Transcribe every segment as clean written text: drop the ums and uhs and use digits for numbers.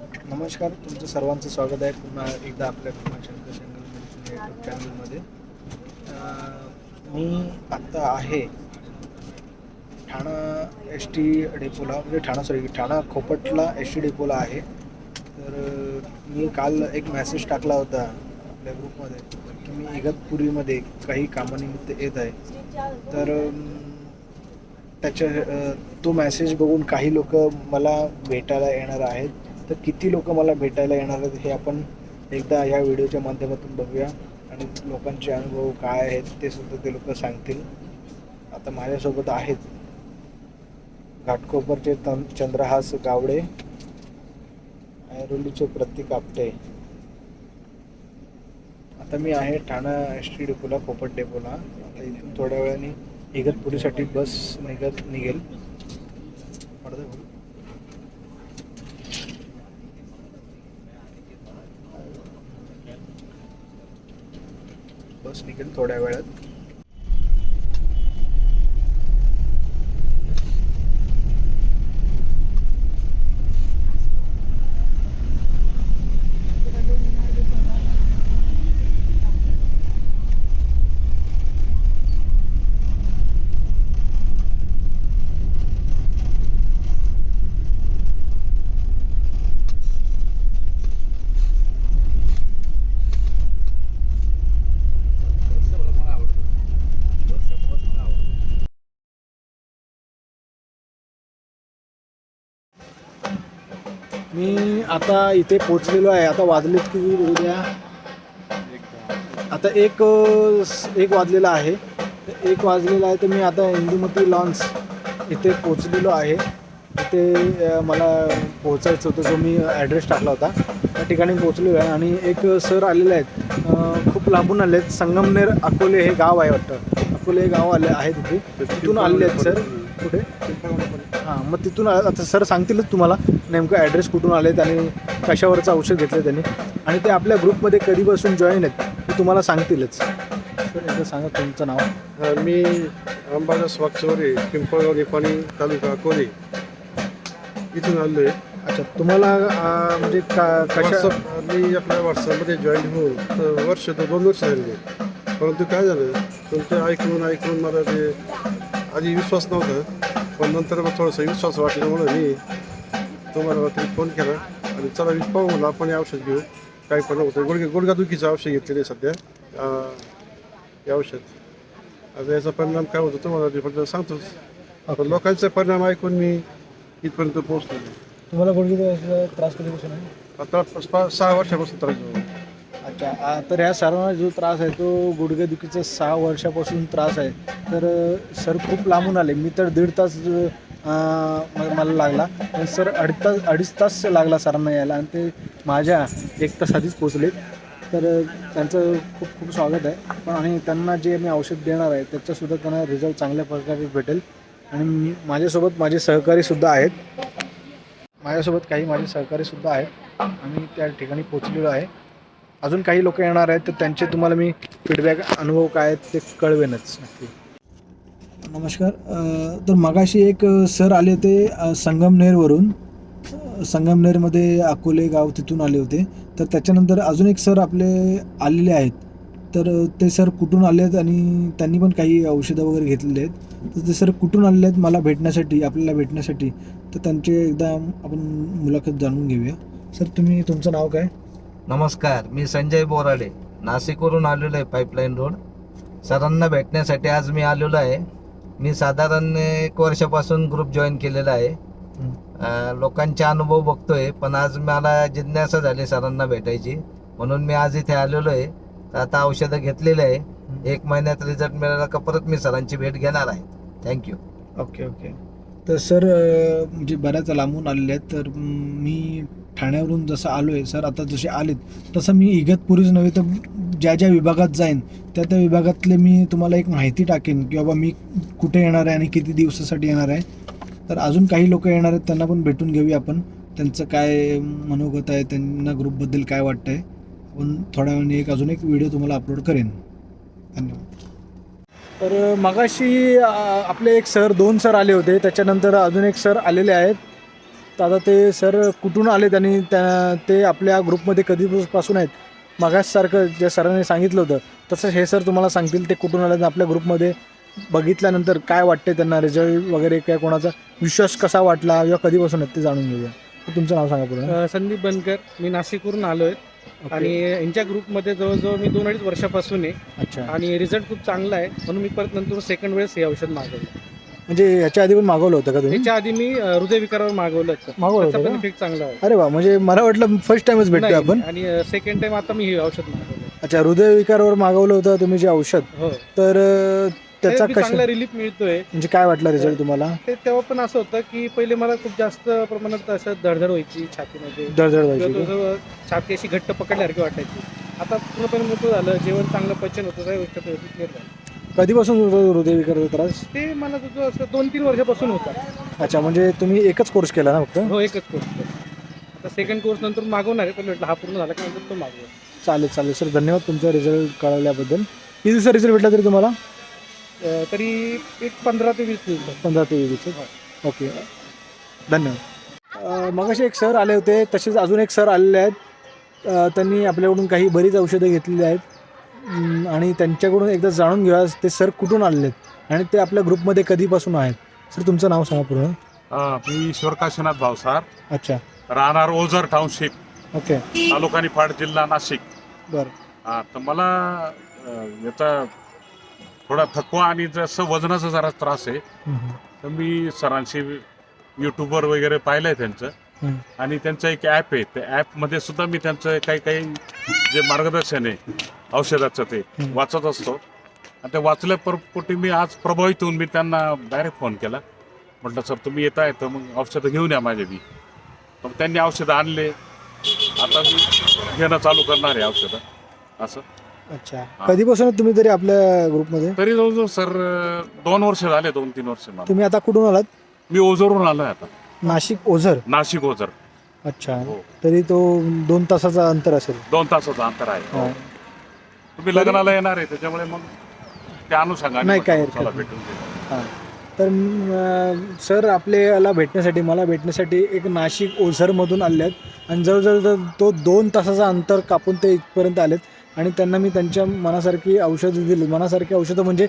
नमस्कार, तुमचं सर्वांचं स्वागत आहे पुन्हा एकदा आपल्या शंकर जंगल यूट्यूब चॅनलमध्ये. मी आत्ता आहे ठाणा एस टी डेपोला, म्हणजे ठाणा खोपटला एस टी डेपोला आहे. तर मी काल एक मेसेज टाकला होता आपल्या ग्रुपमध्ये की मी इगतपुरीमध्ये काही कामानिमित्त येत आहे. तर तो मेसेज बघून काही लोक मला भेटायला येणार आहेत. तर किती लोक मला भेटायला येणार आहेत हे आपण एकदा या व्हिडिओच्या माध्यमातून बघूया आणि लोकांचे अनुभव काय आहेत ते सुद्धा ते लोक सांगतील. आता माझ्यासोबत आहेत घाटकोपरचे चंद्रहास गावडे, ऐरोलीचे प्रतीक आपटे. आता मी आहे ठाणा एस टी डेपोला, खोपट डेपोला. आता इथून थोड्या वेळाने इगतपुरीसाठी बस निघेल. बस निघेल थोड्या वेळात. मी आता इथे पोचलेलो आहे. आता वाजलेत की उद्या आता एक वाजलेला आहे. तर मी आता इंदुमती लॉन्स इथे पोचलेलो आहे. इथे मला पोचायचं होतं, जो मी ॲड्रेस टाकला होता त्या ठिकाणी पोचलेलो आहे. आणि एक सर आलेले आहेत, खूप लांबून आले आहेत. संगमनेर अकोले हे गाव आहे वाटतं. अकोले हे गाव आहे तिथून आलेले आहेत सर. कुठे? हां, मग तिथून आता सर सांगतीलच तुम्हाला नेमकं ॲड्रेस कुठून आलेत आणि कशावरचं औषध घेतलं त्यांनी. आणि ते आपल्या ग्रुपमध्ये कधीपासून जॉईन आहेत ते तुम्हाला सांगतीलच. सर एकदा सांगा तुमचं नाव. मी अंबादास वागचौरे, पिंपळगाव निपाणी, तालुका अकोले इथून आलो आहे. अच्छा, तुम्हाला म्हणजे कशा मी आपल्या व्हॉट्सअपमध्ये जॉईन होऊन वर्ष तर 2 वर्ष झालेले. परंतु काय झालं, तुमचं ऐकून मला ते आधी विश्वास नव्हता, पण नंतर मग थोडासा विश्वास वाटल्यामुळं मी तुम्हाला रात्री फोन केला आणि चला पाहू म्हणलं आपण हे औषध घेऊ. काही पण होतं गुडघादुखीचं औषध घेतलेलं आहे सध्या हे औषध. आता याचा परिणाम काय होतो तुम्हाला फक्त सांगतोच. आता लोकांचा परिणाम ऐकून मी इथपर्यंत पोहोचलो. तुम्हाला गुडघे त्रास कधीपासून आहे? आता 6 वर्षापासून त्रास होतो. अच्छा, तर ह्या सर्वांना जो त्रास आहे तो गुडघेदुखीचा 6 वर्षापासून त्रास आहे. तर सर खूप लांबून आले. मी तर 1.5 तास मला लागला, पण सर अडीच तास लागला सरांना यायला आणि ते माझ्या 1 तास आधीच पोचले. तर त्यांचं खूप खूप स्वागत आहे. पण आणि त्यांना जे मी औषध देणार आहे त्याचासुद्धा त्यांना रिझल्ट चांगल्या प्रकारे भेटेल. आणि माझ्यासोबत माझे सहकारीसुद्धा आहेत. काही माझे सहकारीसुद्धा आहेत. आम्ही त्या ठिकाणी पोचलेलो आहे. अजून काही लोक येणार आहेत, तर त्यांचे तुम्हाला मी फीडबॅक, अनुभव काय आहेत ते कळवेनच नक्की. नमस्कार. तर मगाशी एक सर आले होते संगमनेरवरून. संगमनेरमध्ये अकोले गाव तिथून आले होते. तर त्याच्यानंतर अजून एक सर आपले आलेले आहेत. तर ते सर कुठून आले आहेत आणि त्यांनी पण काही औषधं वगैरे घेतलेले आहेत. तर ते सर कुठून आलेले आहेत आपल्याला भेटण्यासाठी, तर त्यांचे एकदा आपण मुलाखत जाणून घेऊया. सर तुमचं नाव काय? नमस्कार, मी संजय बोराडे, नाशिकवरून आलेलो आहे, पाईपलाईन रोड. सरांना भेटण्यासाठी आज मी आलेलो आहे. मी साधारण 1 वर्षापासून ग्रुप जॉईन केलेला आहे. लोकांचे अनुभव बघतोय, पण आज मला जिज्ञासा झाली सरांना भेटायची, म्हणून मी आज इथे आलेलो आहे. तर आता औषधं घेतलेले आहे. 1 महिन्यात रिझल्ट मिळाला का परत मी सरांची भेट घेणार आहे. थँक्यू. ओके. तर सर म्हणजे बऱ्याच लांबून आलेले आहेत. तर मी ठाण्यावरून जसं आलो आहे सर, आता जसे आलेत तसं मी इगतपुरीच नव्हे तर ज्या विभागात जाईन त्या विभागातले मी तुम्हाला एक माहिती टाकेन की बाबा मी कुठे येणार आहे आणि किती दिवसासाठी येणार आहे. तर अजून काही लोक येणार आहेत, त्यांना पण भेटून घेऊया आपण. त्यांचं काय मनोगत आहे, त्यांना ग्रुपबद्दल काय वाटतं आहे. आपण थोड्या वेळाने अजून एक व्हिडिओ तुम्हाला अपलोड करेन. धन्यवाद. तर मगाशी आपले 2 सर आले होते. त्याच्यानंतर अजून एक सर आलेले आहेत. तर आता ते सर कुठून आले ते आपल्या ग्रुपमध्ये कधीपासून आहेत? मागाससारखं ज्या सरांनी सांगितलं होतं तसं हे सर तुम्हाला सांगतील ते कुठून आले आपल्या ग्रुपमध्ये बघितल्यानंतर काय वाटते त्यांना, रिझल्ट वगैरे काय, कोणाचा विश्वास कसा वाटला किंवा कधीपासून आहेत ते जाणून घेऊया. तर तुमचं नाव सांगा पूर्ण. संदीप बनकर, मी नाशिकवरून आलो आहे आणि यांच्या ग्रुपमध्ये जवळजवळ मी 2-2.5 वर्षापासून आहे अच्छा, आणि रिझल्ट खूप चांगला आहे म्हणून मी परत नंतर सेकंड वेळेस हे औषध मागवलं. म्हणजे ह्याच्या आधी पण मागवलं होतं का तुम्ही? याच्या आधी मी हृदयविकारावर मागवलं होतं, मागवलं त्याचा होतं पण का? इफेक्ट चांगला आहे. अरे वा, म्हणजे मला वाटलं फर्स्ट टाइमच भेटतोय नाही, आपण. आणि सेकंड टाइम आता मी हे औषध मागवलं. अच्छा, हृदयविकारावर मागवलं होतं तुम्ही जे औषध, हो, तर त्याचा ते कशा चांगला रिलीफ मिळतोय. म्हणजे काय वाटला रिझल्ट तुम्हाला? ते तेव्हा पण असं होतं की पहिले मला खूप जास्त प्रमाणात असं धडधड व्हायची छातीमध्ये, दळदळ किंवा व्हायची का? तुझं छाती अशी घट्ट पकडल्यासारखी वाटायची. आता पूर्णपणे मोकळं झालं, जेवण चांगलं पचन होतं, सगळ्या गोष्टी व्यवस्थित क्लिअर झाल्या. कधीपासून होतो हृदयविकाराचा त्रास? ते मला तुझं असं 2-3 वर्षापासून होता. अच्छा, म्हणजे तुम्ही एकच कोर्स केला ना फक्त? हो, एकच कोर्स. आता सेकंड कोर्स नंतर मागवणार आहे, पण म्हटलं हा पूर्ण झाला की नंतर तो मागवू. चालेल चालेल सर, धन्यवाद तुमचा रिझल्ट कळवल्याबद्दल. किती दिवसा रिझल्ट भेटला तरी तुम्हाला? तरी एक 15 ते 20 दिवस. 15 ते 20 दिवसात. ओके, धन्यवाद. मगाशी एक सर आले होते, तसेच अजून एक सर आलेले आहेत. त्यांनी आपल्याकडून काही बरीच औषधं घेतलेली आहेत आणि त्यांच्याकडून एकदा जाणून घेऊया ते सर कुठून आलेले आहेत आणि ते आपल्या ग्रुपमध्ये कधीपासून आहेत. सर तुमचं नाव सांगा पूर्ण. मी ईश्वर काशीनाथ भावसार, अच्छा, राहणार ओझर टाउनशिप, ओके, तालुका निफाड, जिल्हा नाशिक. बरं. तर मला याचा थोडा थकवा आणि जसं वजनाचा जरा त्रास आहे, तर मी सरांशी यूट्यूबवर वगैरे पाहिलं आहे त्यांचं, आणि त्यांचं एक ॲप आहे, त्या ॲपमध्ये सुद्धा मी त्यांचं काही जे मार्गदर्शन आहे औषधाचं ते वाचत असतो. आणि ते वाचल्यापोटी मी आज प्रभावित होऊन मी त्यांना डायरेक्ट फोन केला. म्हटलं सर तुम्ही येत आहे तर मग औषधं घेऊन या माझ्या बी. मग त्यांनी औषधं आणले, आता मी घेणं चालू करणार आहे औषधं असं. अच्छा, कधीपासून तुम्ही तरी आपल्या ग्रुपमध्ये? तरी जवळजवळ सर 2 वर्ष झाले, 2-3 वर्ष मला. तुम्ही आता कुठून आलात? मी ओझरहून आलोय आता, नाशिक ओझर? नाशिक ओझर. अच्छा, हो, तरी तो 2 तासाचा अंतर असेल. 2 तासाचं अंतर आहे. हा. तुम्ही लग्नाला येणार आहे त्याच्यामुळे मग त्या अनुषंगाने नाही, काय म्हटलं, हरकत चला नाही. भेटून घेऊ. हां, तर सर आपल्याला भेटण्यासाठी, मला भेटण्यासाठी एक नाशिक ओझरमधून आले आहेत आणि जवळजवळ तो 2 तासाचा अंतर कापून ते इथपर्यंत आलेत आणि त्यांना मी त्यांच्या मनासारखी औषधं दिली. मनासारखी औषधं म्हणजे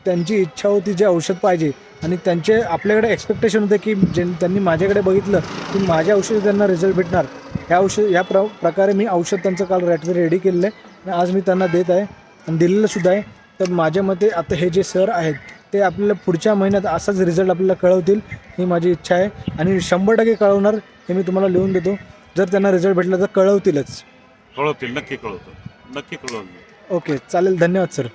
त्यांची इच्छा होती जे औषध पाहिजे आणि त्यांचे आपल्याकडे एक्सपेक्टेशन होते की त्यांनी माझ्याकडे बघितलं की माझ्या औषधी त्यांना रिझल्ट भेटणार. ह्या प्रकारे मी औषध त्यांचं काल रेडी केलेलं आहे आणि आज मी त्यांना देत आहे आणि दिलेलं सुद्धा आहे. तर माझ्या मते आता हे जे सर आहेत ते आपल्याला पुढच्या महिन्यात असाच रिझल्ट आपल्याला कळवतील ही माझी इच्छा आहे आणि 100% कळवणार हे मी तुम्हाला लिहून देतो. जर त्यांना रिझल्ट भेटला तर कळवतीलच. कळवतील, नक्की कळवतो, नक्की कळवतो. ओके, चालेल, धन्यवाद सर.